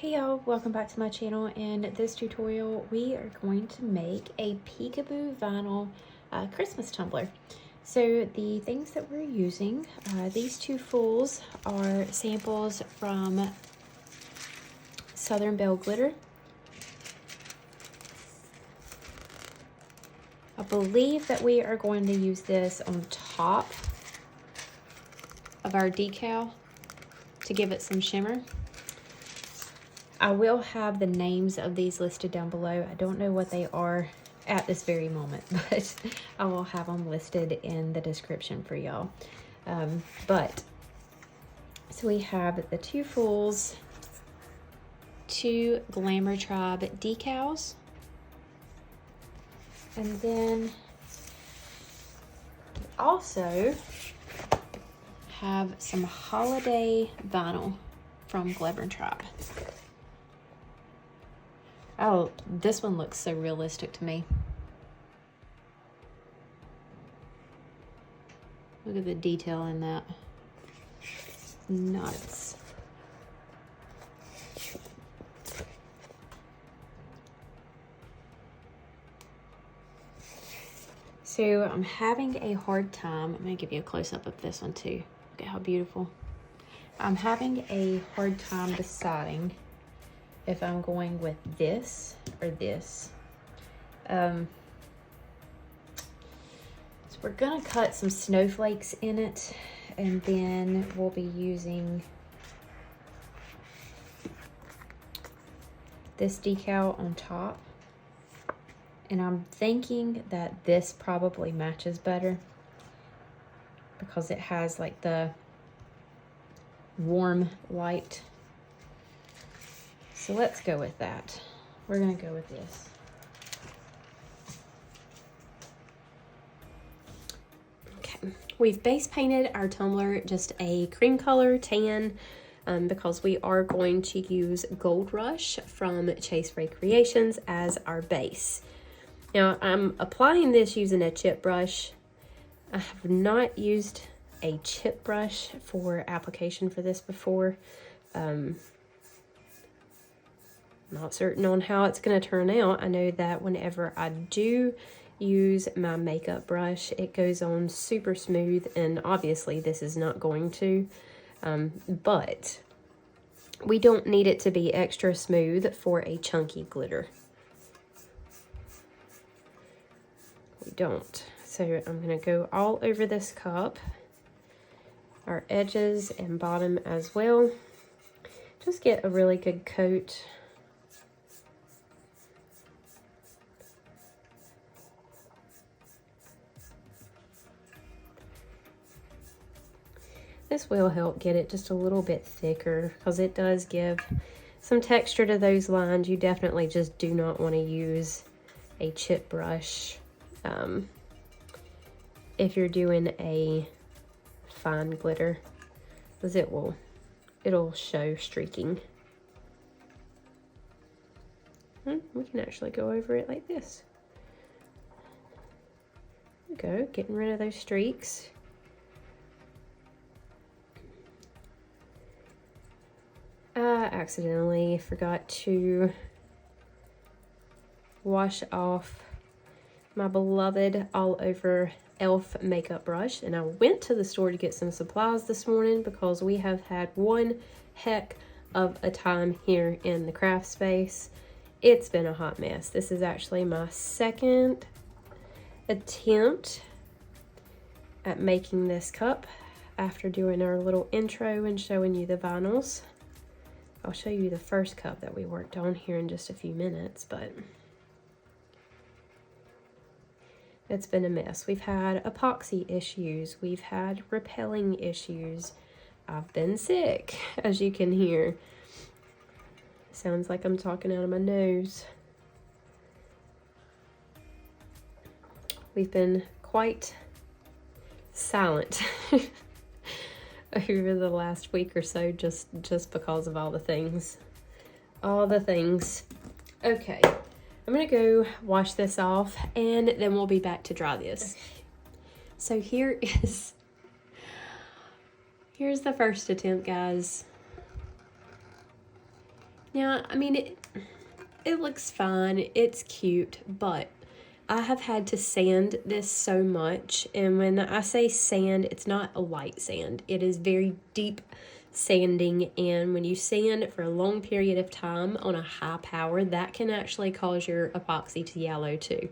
Hey y'all, welcome back to my channel. In this tutorial we are going to make a Peekaboo vinyl Christmas tumbler. So the things that we're using, these two fulls are samples from Southern Belle glitter. I believe that we are going to use this on top of our decal to give it some shimmer. I will have the names of these listed down below. I don't know what they are at this very moment, but I will have them listed in the description for y'all. So we have the two fulls, two Glamour Tribe decals, and then we also have some holiday vinyl from Glamour Tribe. Oh, this one looks so realistic to me. Look at the detail in that. Nuts. So I'm having a hard time. I'm gonna give you a close-up of this one too. Look at how beautiful. I'm having a hard time deciding if I'm going with this or this. So we're gonna cut some snowflakes in it, and then we'll be using this decal on top. And I'm thinking that this probably matches better because it has like the warm light. So let's go with that. We're gonna go with this. Okay, we've base painted our tumbler just a cream color tan because we are going to use Gold Rush from Chase Ray Creations as our base. Now I'm applying this using a chip brush. I have not used a chip brush for application for this before. Not certain on how it's going to turn out. I know that whenever I do use my makeup brush, it goes on super smooth, and obviously this is not going to, but we don't need it to be extra smooth for a chunky glitter. We don't. So I'm going to go all over this cup, our edges and bottom as well. Just get a really good coat. This will help get it just a little bit thicker because it does give some texture to those lines. You definitely just do not want to use a chip brush if you're doing a fine glitter, because it'll show streaking. We can actually go over it like this. There we go, getting rid of those streaks. I accidentally forgot to wash off my beloved all over e.l.f. makeup brush, and I went to the store to get some supplies this morning because we have had one heck of a time here in the craft space. It's been a hot mess. This is actually my second attempt at making this cup after doing our little intro and showing you the vinyls. I'll show you the first cup that we worked on here in just a few minutes, but it's been a mess. We've had epoxy issues. We've had repelling issues. I've been sick, as you can hear. Sounds like I'm talking out of my nose. We've been quite silent over the last week or so, just because of all the things. Okay, I'm gonna go wash this off, and then we'll be back to dry this. So here's the first attempt, guys. Now, I mean, it looks fine, it's cute, but I have had to sand this so much, and when I say sand, it's not a light sand. It is very deep sanding, and when you sand for a long period of time on a high power, that can actually cause your epoxy to yellow too.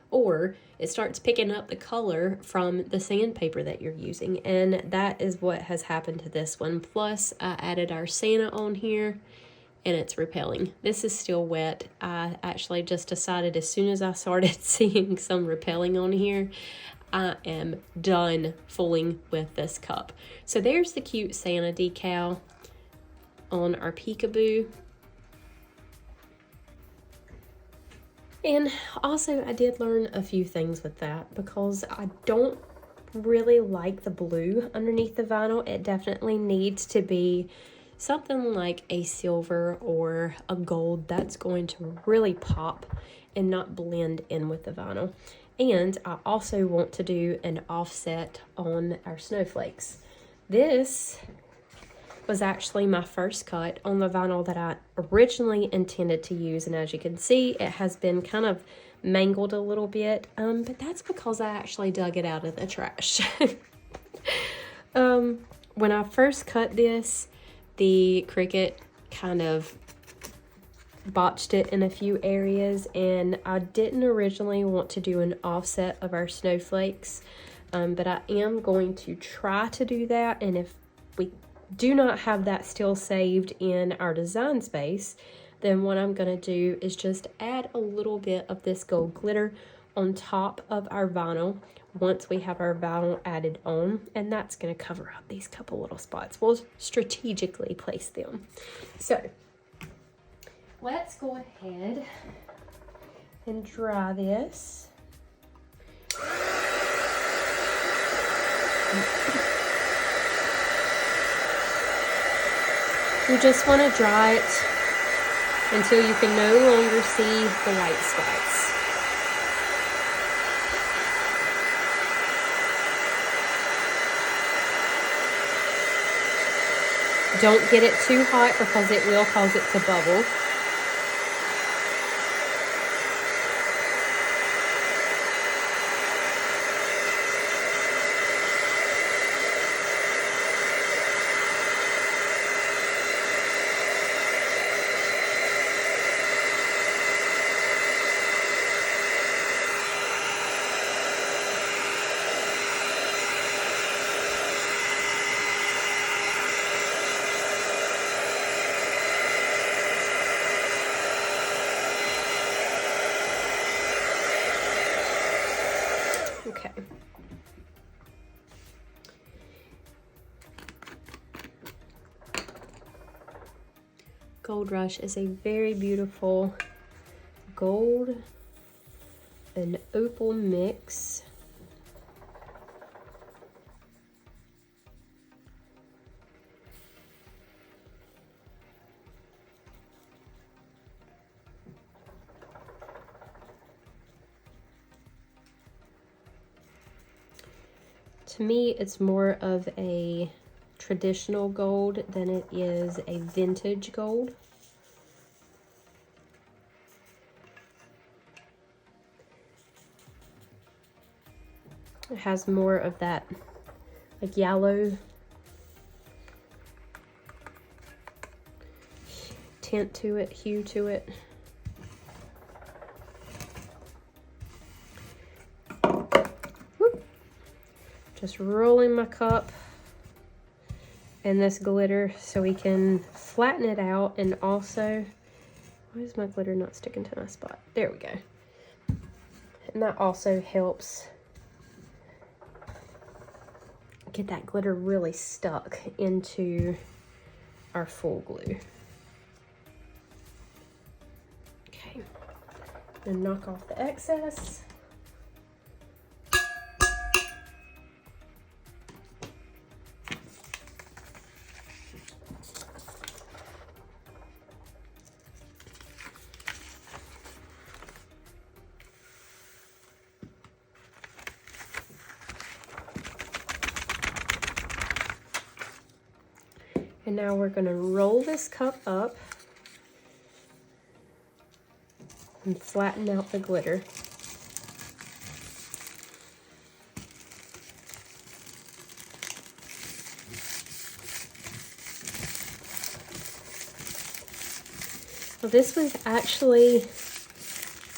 Or it starts picking up the color from the sandpaper that you're using, and that is what has happened to this one. Plus, I added our Santa on here, and it's repelling. This is still wet. I actually just decided as soon as I started seeing some repelling on here, I am done fooling with this cup. So there's the cute Santa decal on our Peekaboo. And also I did learn a few things with that, because I don't really like the blue underneath the vinyl. It definitely needs to be something like a silver or a gold that's going to really pop and not blend in with the vinyl. And I also want to do an offset on our snowflakes. This was actually my first cut on the vinyl that I originally intended to use, and as you can see, it has been kind of mangled a little bit, but that's because I actually dug it out of the trash. When I first cut this, the Cricut kind of botched it in a few areas, and I didn't originally want to do an offset of our snowflakes, but I am going to try to do that. And if we do not have that still saved in our design space, then what I'm going to do is just add a little bit of this gold glitter on top of our vinyl once we have our vinyl added on, and that's going to cover up these couple little spots. We'll strategically place them. So let's go ahead and dry this. You just want to dry it until you can no longer see the white spots. Don't get it too hot because it will cause it to bubble. Okay. Gold Rush is a very beautiful gold and opal mix. To me, it's more of a traditional gold than it is a vintage gold. It has more of that like yellow tint to it, hue to it. Just rolling my cup in this glitter so we can flatten it out, and also, why is my glitter not sticking to my spot? There we go. And that also helps get that glitter really stuck into our full glue. Okay, and knock off the excess. And now we're going to roll this cup up and flatten out the glitter. Well, this was actually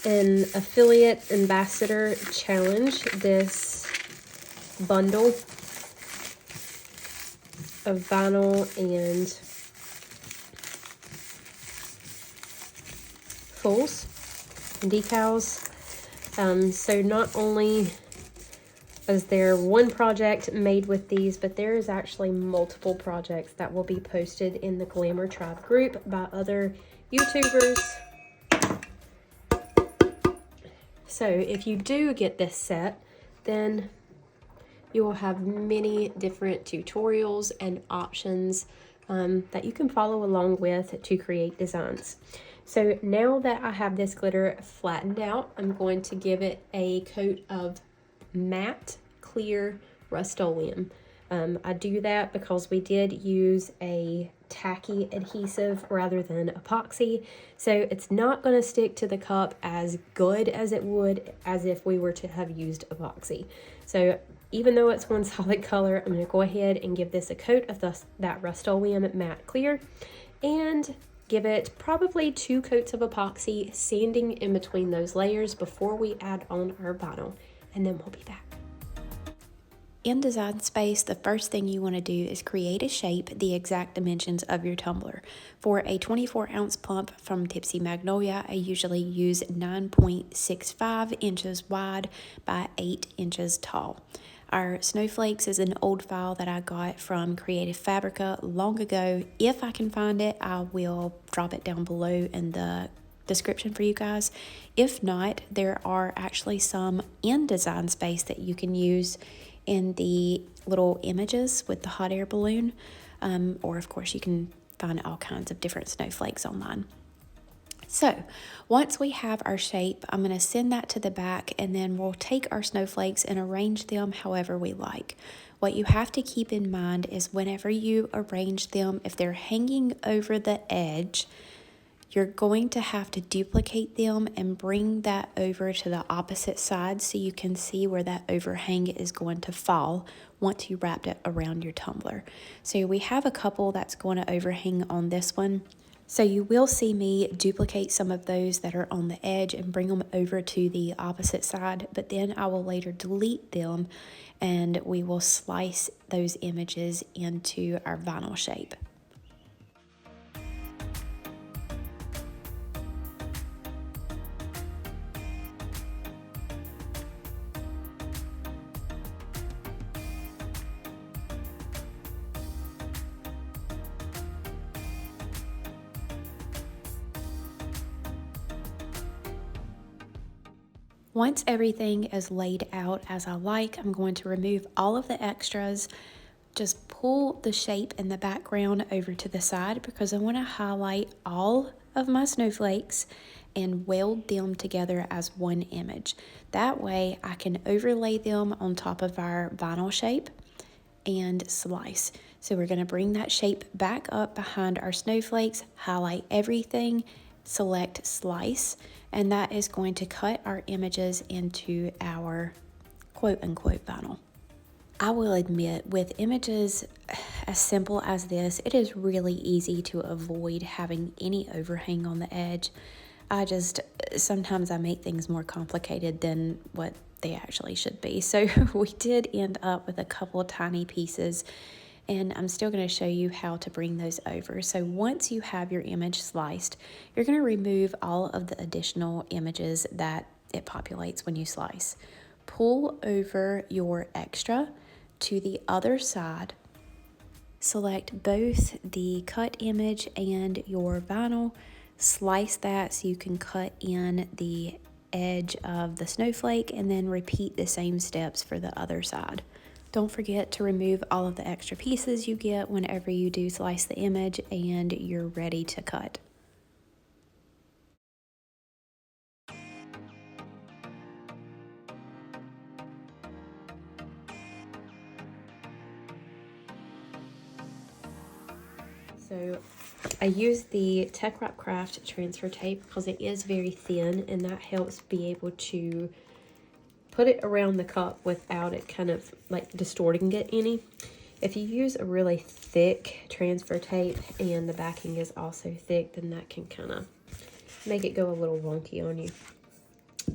an affiliate ambassador challenge, this bundle of vinyl and fulls and decals. So not only is there one project made with these, but there is actually multiple projects that will be posted in the Glamour Tribe group by other YouTubers. So if you do get this set, then you will have many different tutorials and options that you can follow along with to create designs. So now that I have this glitter flattened out, I'm going to give it a coat of matte clear Rust-Oleum. I do that because we did use a tacky adhesive rather than epoxy, so it's not going to stick to the cup as good as it would as if we were to have used epoxy. So even though it's one solid color, I'm going to go ahead and give this a coat of that Rust-Oleum matte clear and give it probably 2 coats of epoxy, sanding in between those layers before we add on our vinyl, and then we'll be back. In Design Space, the first thing you want to do is create a shape the exact dimensions of your tumbler. For a 24-ounce pump from Tipsy Magnolia, I usually use 9.65 inches wide by 8 inches tall. Our Snowflakes is an old file that I got from Creative Fabrica long ago. If I can find it, I will drop it down below in the description for you guys. If not, there are actually some in Design Space that you can use in the little images with the hot air balloon, or of course you can find all kinds of different snowflakes online. So once we have our shape, I'm going to send that to the back, and then we'll take our snowflakes and arrange them however we like. What you have to keep in mind is whenever you arrange them, if they're hanging over the edge, you're going to have to duplicate them and bring that over to the opposite side so you can see where that overhang is going to fall once you wrapped it around your tumbler. So we have a couple that's going to overhang on this one. So you will see me duplicate some of those that are on the edge and bring them over to the opposite side, but then I will later delete them and we will slice those images into our vinyl shape. Once everything is laid out as I like, I'm going to remove all of the extras, just pull the shape in the background over to the side because I want to highlight all of my snowflakes and weld them together as one image. That way I can overlay them on top of our vinyl shape and slice. So we're going to bring that shape back up behind our snowflakes, highlight everything, select slice, and that is going to cut our images into our quote-unquote vinyl. I will admit, with images as simple as this, it is really easy to avoid having any overhang on the edge. Sometimes I make things more complicated than what they actually should be. So we did end up with a couple of tiny pieces, and I'm still going to show you how to bring those over. So once you have your image sliced, you're going to remove all of the additional images that it populates when you slice. Pull over your extra to the other side. Select both the cut image and your vinyl. Slice that so you can cut in the edge of the snowflake, and then repeat the same steps for the other side. Don't forget to remove all of the extra pieces you get whenever you do slice the image, and you're ready to cut. So I use the TECKWRAP Craft transfer tape because it is very thin, and that helps be able to put it around the cup without it kind of like distorting it any. If you use a really thick transfer tape and the backing is also thick, then that can kind of make it go a little wonky on you.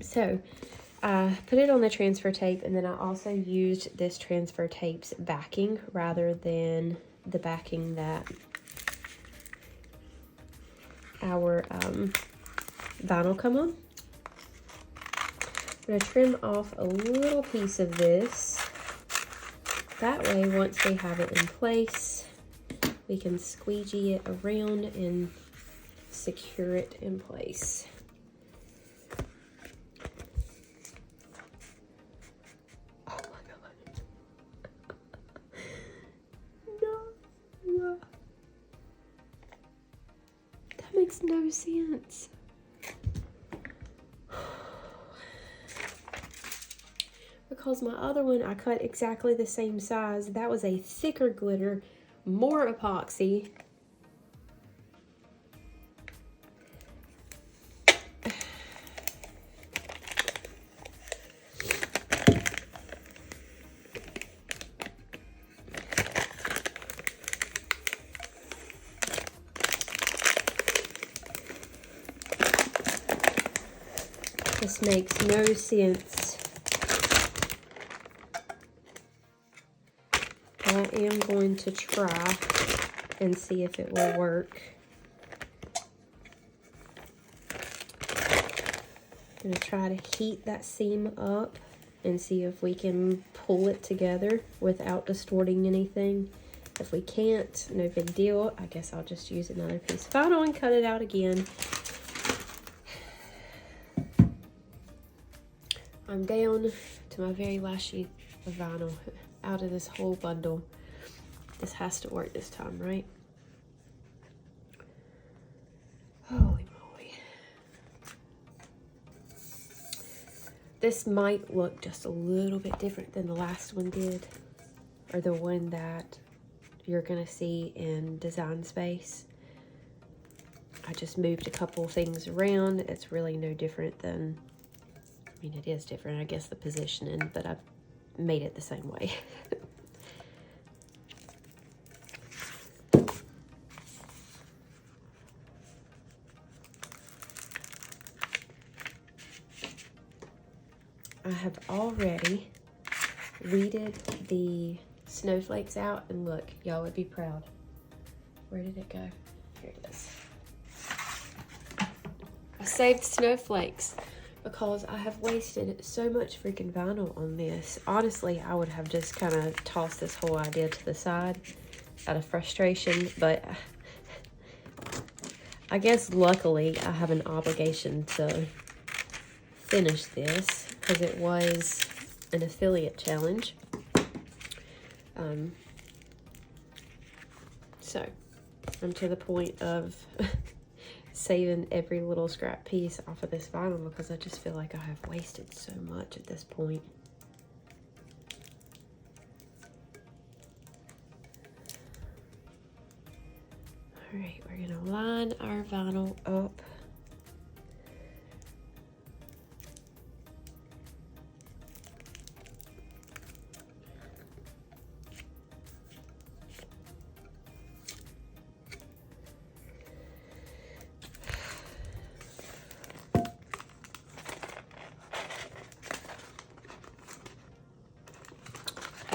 So I put it on the transfer tape, and then I also used this transfer tape's backing rather than the backing that our vinyl come on. I'm going to trim off a little piece of this. That way, once we have it in place, we can squeegee it around and secure it in place. Oh my God. No. That makes no sense. Because my other one, I cut exactly the same size. That was a thicker glitter, more epoxy. This makes no sense. I am going to try and see if it will work. I'm going to try to heat that seam up and see if we can pull it together without distorting anything. If we can't, no big deal. I guess I'll just use another piece of vinyl and cut it out again. I'm down to my very last sheet of vinyl out of this whole bundle. This has to work this time, right? Holy moly. This might look just a little bit different than the last one did, or the one that you're gonna see in Design Space. I just moved a couple things around. It's really no different than, I mean, it is different, I guess, the positioning, but I've made it the same way. I have already weeded the snowflakes out, and look, y'all would be proud. Where did it go? Here it is. I saved snowflakes because I have wasted so much freaking vinyl on this. Honestly, I would have just kind of tossed this whole idea to the side out of frustration, but I guess luckily I have an obligation to finish this because it was an affiliate challenge. So I'm to the point of saving every little scrap piece off of this vinyl because I just feel like I have wasted so much at this point. All right, we're gonna line our vinyl up.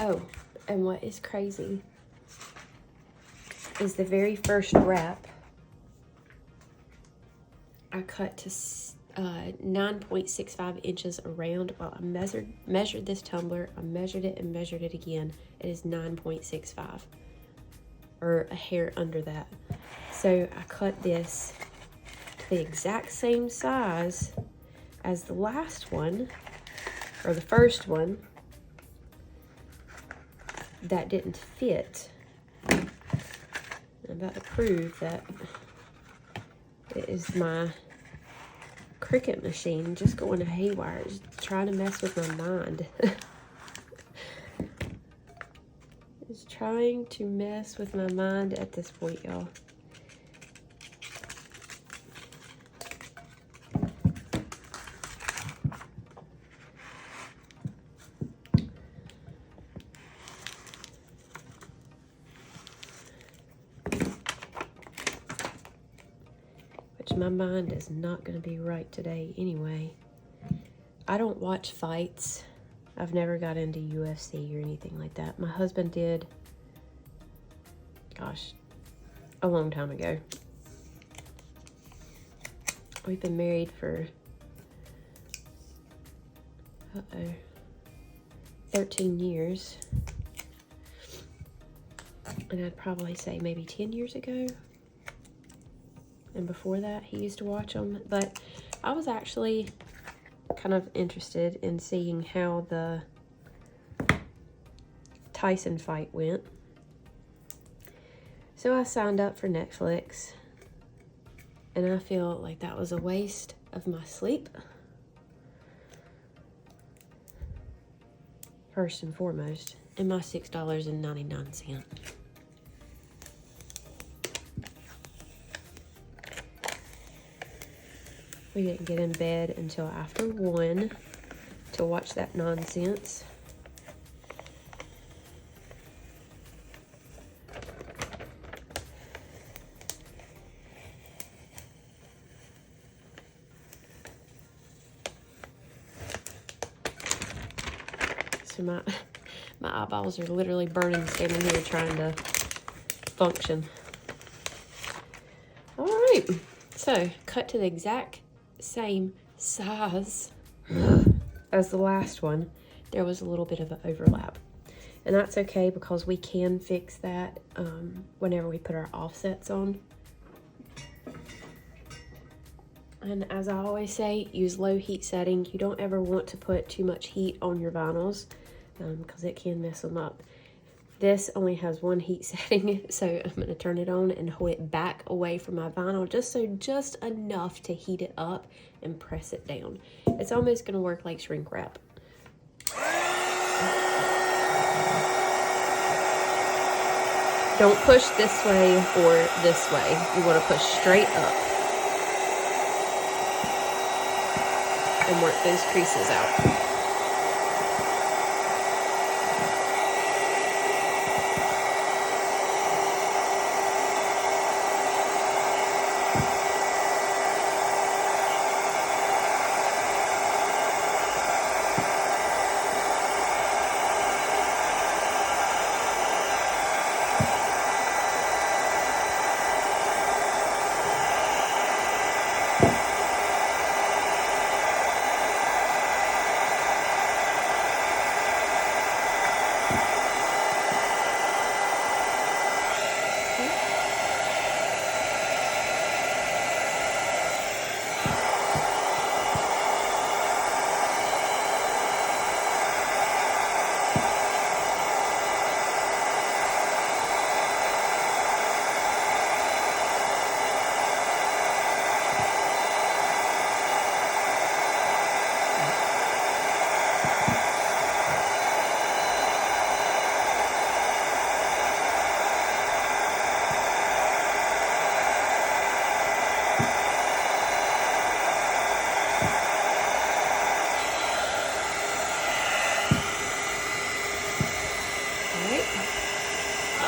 Oh, and what is crazy is the very first wrap I cut to 9.65 inches around. Well, I measured this tumbler. I measured it and measured it again. It is 9.65, or a hair under that. So I cut this to the exact same size as the last one, or the first one, that didn't fit. I'm about to prove that it is my Cricut machine just going haywire, just trying to mess with my mind. It's trying to mess with my mind at this point, y'all. which my mind is not going to be right today anyway. I don't watch fights. I've never got into UFC or anything like that. My husband did, gosh, a long time ago. We've been married for, 13 years. And I'd probably say maybe 10 years ago. And before that, he used to watch them. But I was actually kind of interested in seeing how the Tyson fight went. So I signed up for Netflix. And I feel like that was a waste of my sleep. First and foremost. And my $6.99. We didn't get in bed until after 1 to watch that nonsense. So my eyeballs are literally burning standing here trying to function. All right, so cut to the exact same size as the last one. There was a little bit of an overlap, and that's okay because we can fix that whenever we put our offsets on. And as I always say, use low heat setting. You don't ever want to put too much heat on your vinyls because it can mess them up. This only has 1 heat setting, so I'm going to turn it on and hold it back away from my vinyl just enough to heat it up and press it down. It's almost going to work like shrink wrap. Don't push this way or this way. You want to push straight up and work those creases out.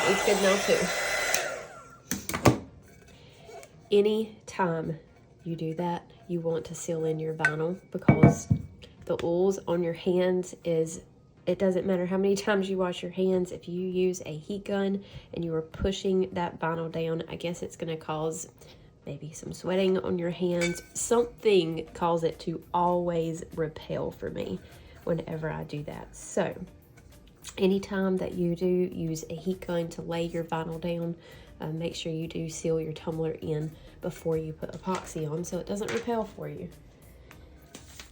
It's good now too. Anytime you do that, you want to seal in your vinyl because the oils on your hands it doesn't matter how many times you wash your hands. If you use a heat gun and you are pushing that vinyl down, I guess it's going to cause maybe some sweating on your hands. Something causes it to always repel for me whenever I do that. So anytime that you do use a heat gun to lay your vinyl down, make sure you do seal your tumbler in before you put epoxy on so it doesn't repel for you.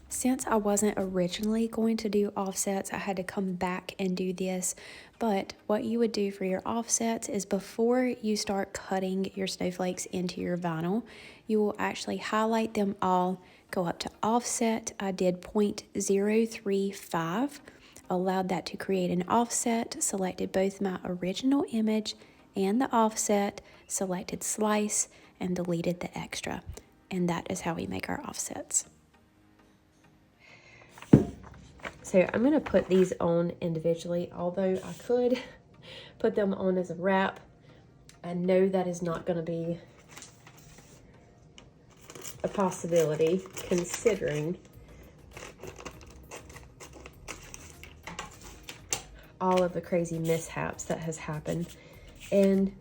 Since I wasn't originally going to do offsets, I had to come back and do this. But what you would do for your offsets is before you start cutting your snowflakes into your vinyl, you will actually highlight them all, go up to offset. I did 0.035, allowed that to create an offset, selected both my original image and the offset, selected slice, and deleted the extra. And that is how we make our offsets. So I'm going to put these on individually, although I could put them on as a wrap. I know that is not going to be a possibility considering all of the crazy mishaps that has happened. And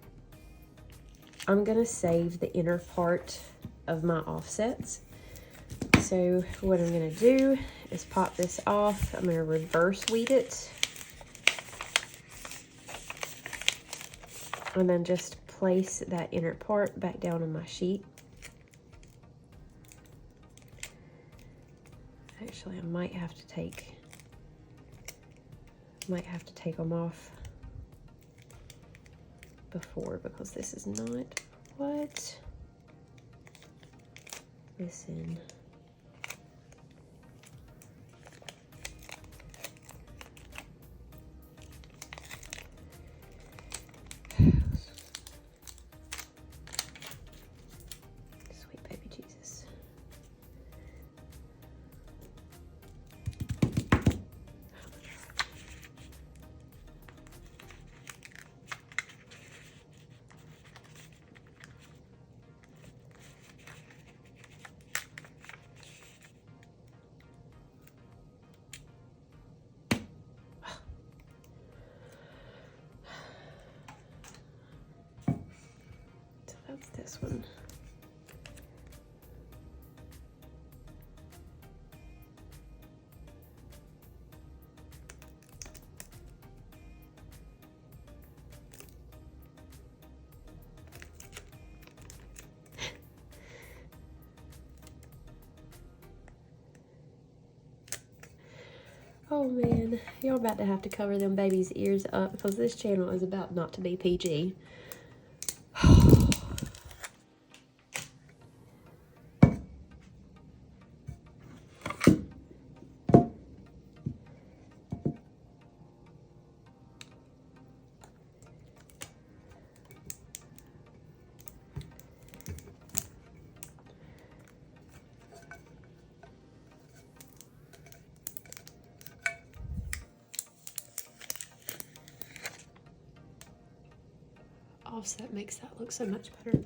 I'm gonna save the inner part of my offsets. So what I'm gonna do is pop this off. I'm gonna reverse weed it. And then just place that inner part back down on my sheet. Actually, I might have to take them off before, because this is not what listen. Sweet baby Jesus. That's this one. Oh man, you're about to have to cover them babies' ears up, because this channel is about not to be PG. Offset makes that look so much better.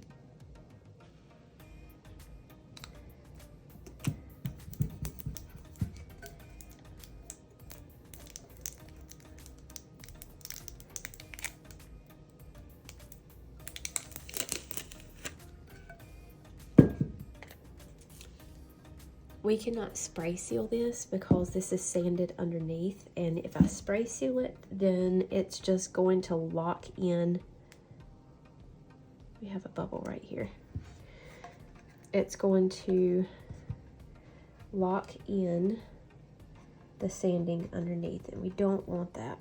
We cannot spray seal this because this is sanded underneath, and if I spray seal it, then it's just going to lock in. We have a bubble right here. It's going to lock in the sanding underneath, and we don't want that.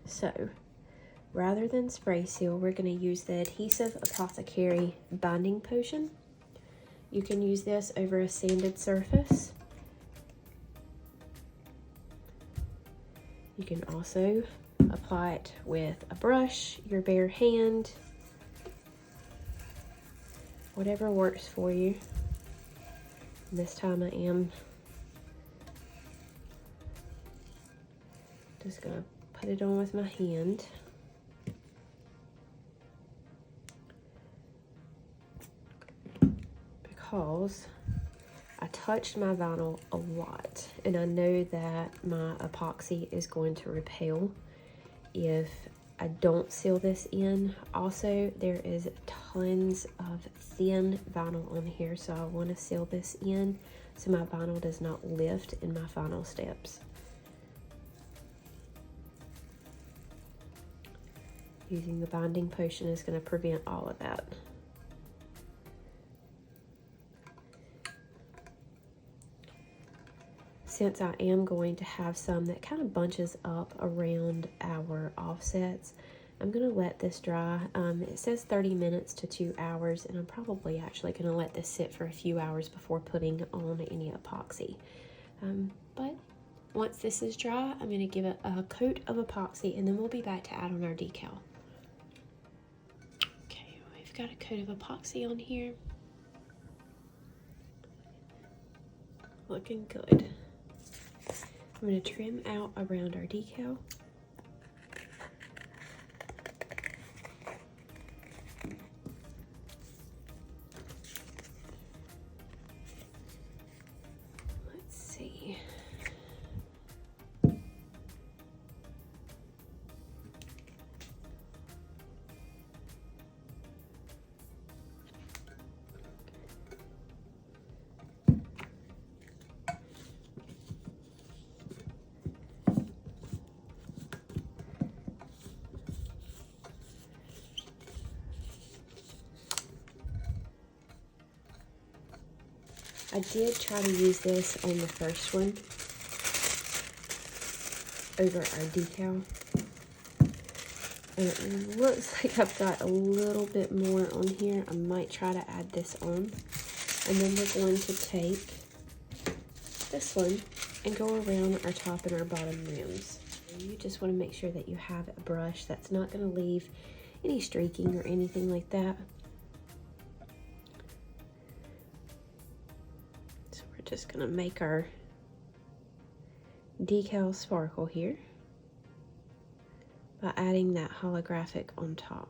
So rather than spray seal, we're going to use the Adhesive Apothecary binding potion. You can use this over a sanded surface. You can also apply it with a brush, your bare hand, whatever works for you. This time I am just gonna put it on with my hand. Because I touched my vinyl a lot, and I know that my epoxy is going to repel if I don't seal this in. Also, there is tons of thin vinyl on here, so I want to seal this in so my vinyl does not lift in my final steps. Using the binding potion is going to prevent all of that. Since I am going to have some that kind of bunches up around our offsets, I'm going to let this dry. It says 30 minutes to 2 hours, and I'm probably actually going to let this sit for a few hours before putting on any epoxy. But once this is dry, I'm going to give it a coat of epoxy, and then we'll be back to add on our decal. Okay, we've got a coat of epoxy on here. Looking good. I'm going to trim out around our decal. Okay. I did try to use this on the first one over our decal. And it looks like I've got a little bit more on here. I might try to add this on. And then we're going to take this one and go around our top and our bottom rims. And you just want to make sure that you have a brush that's not going to leave any streaking or anything like that. So we're just going to make our decal sparkle here by adding that holographic on top.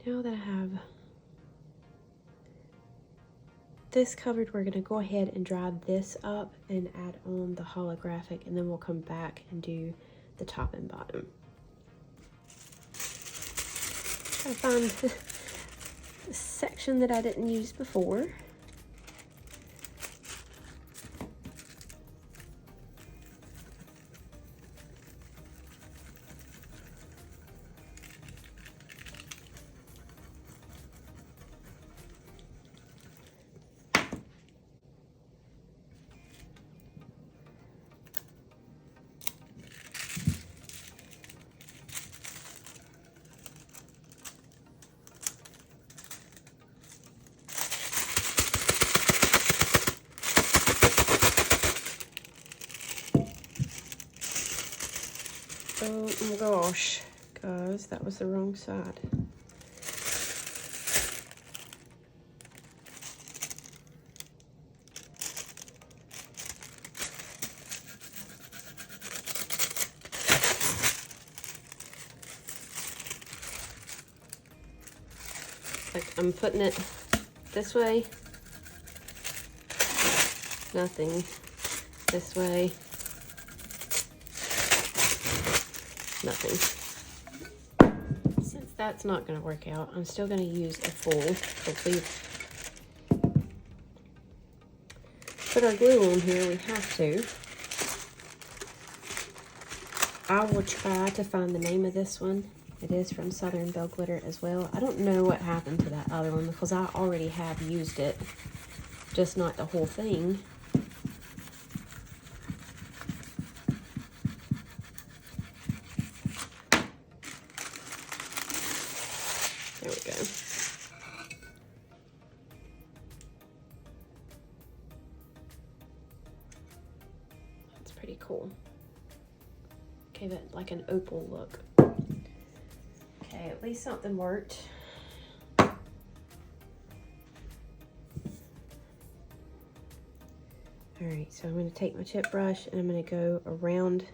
Now that I have this covered, we're going to go ahead and dry this up and add on the holographic, and then we'll come back and do the top and bottom. Try to find the section that I didn't use before. Oh gosh, guys, that was the wrong side. Like I'm putting it this way, nothing, this way, nothing. that's not going to work out. I'm still going to use a full. Hopefully, put our glue on here. We have to. I will try to find the name of this one. It is from Southern Belle Glitter as well. I don't know what happened to that other one because I already have used it, just not the whole thing. There we go. That's pretty cool. Gave it like an opal look. Okay, at least something worked. All right, so I'm going to take my chip brush and I'm going to go around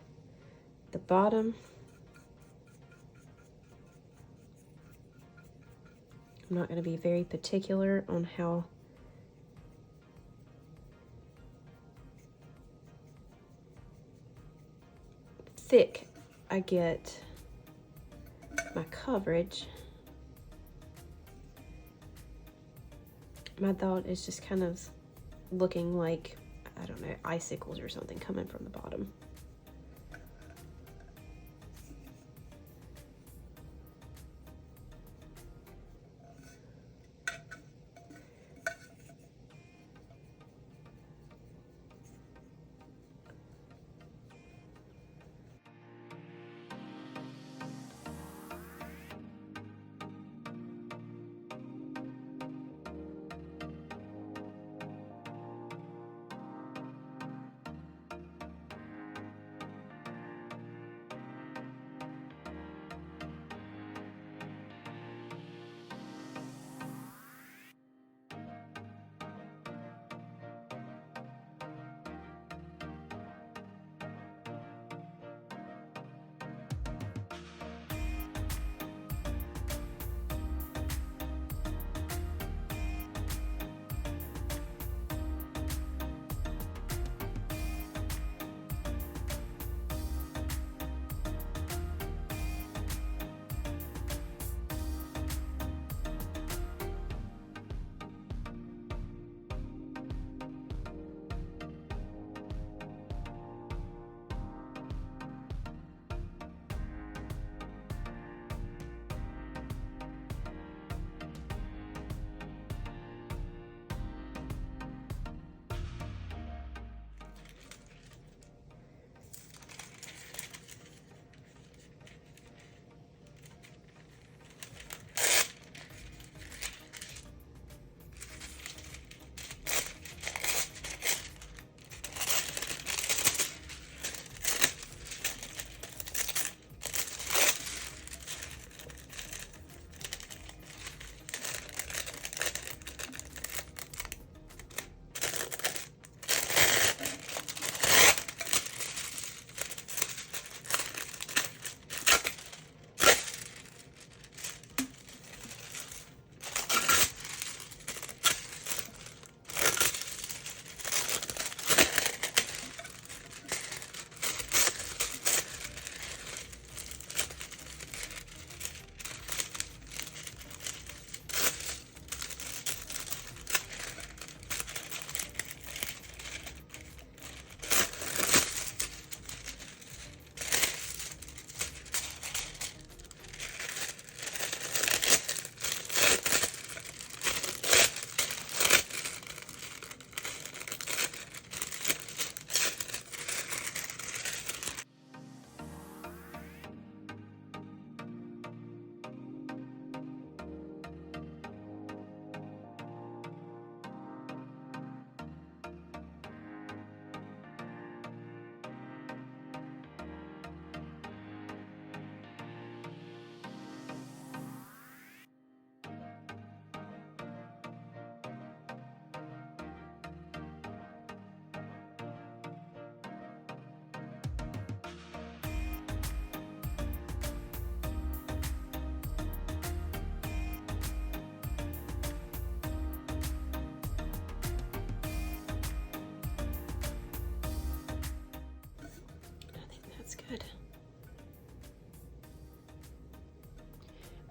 the bottom. I'm not going to be very particular on how thick I get my coverage. My thought is just kind of looking like, I don't know, icicles or something coming from the bottom.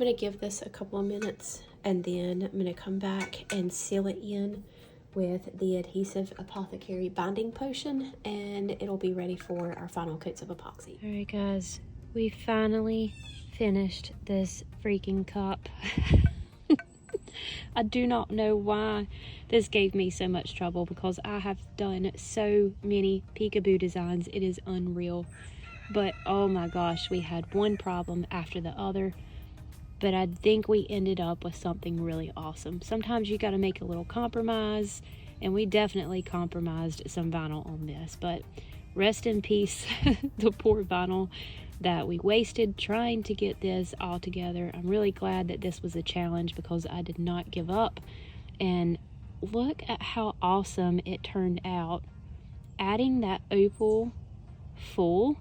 I'm going to give this a couple of minutes and then I'm going to come back and seal it in with the adhesive Apothecary binding potion, and it'll be ready for our final coats of epoxy. Alright guys, we finally finished this freaking cup. I do not know why this gave me so much trouble because I have done so many Peekaboo designs. It is unreal. But oh my gosh, we had one problem after the other. But I think we ended up with something really awesome. Sometimes you got to make a little compromise, and we definitely compromised some vinyl on this. But rest in peace, the poor vinyl that we wasted trying to get this all together. I'm really glad that this was a challenge because I did not give up. And look at how awesome it turned out. Adding that opal full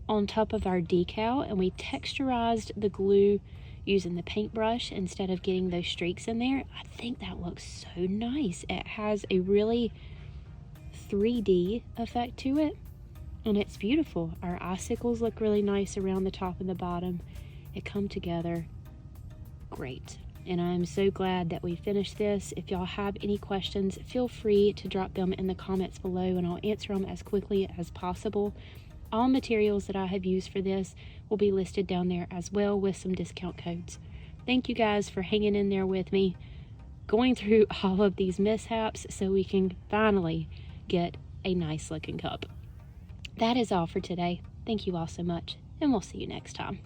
on top of our decal, and we texturized the glue using the paintbrush instead of getting those streaks in there. I think that looks so nice. It has a really 3D effect to it, and it's beautiful. Our icicles look really nice around the top and the bottom. It come together great, and I'm so glad that we finished this. If y'all have any questions, feel free to drop them in the comments below and I'll answer them as quickly as possible. All materials that I have used for this will be listed down there as well with some discount codes. Thank you guys for hanging in there with me, going through all of these mishaps so we can finally get a nice looking cup. That is all for today. Thank you all so much, and we'll see you next time.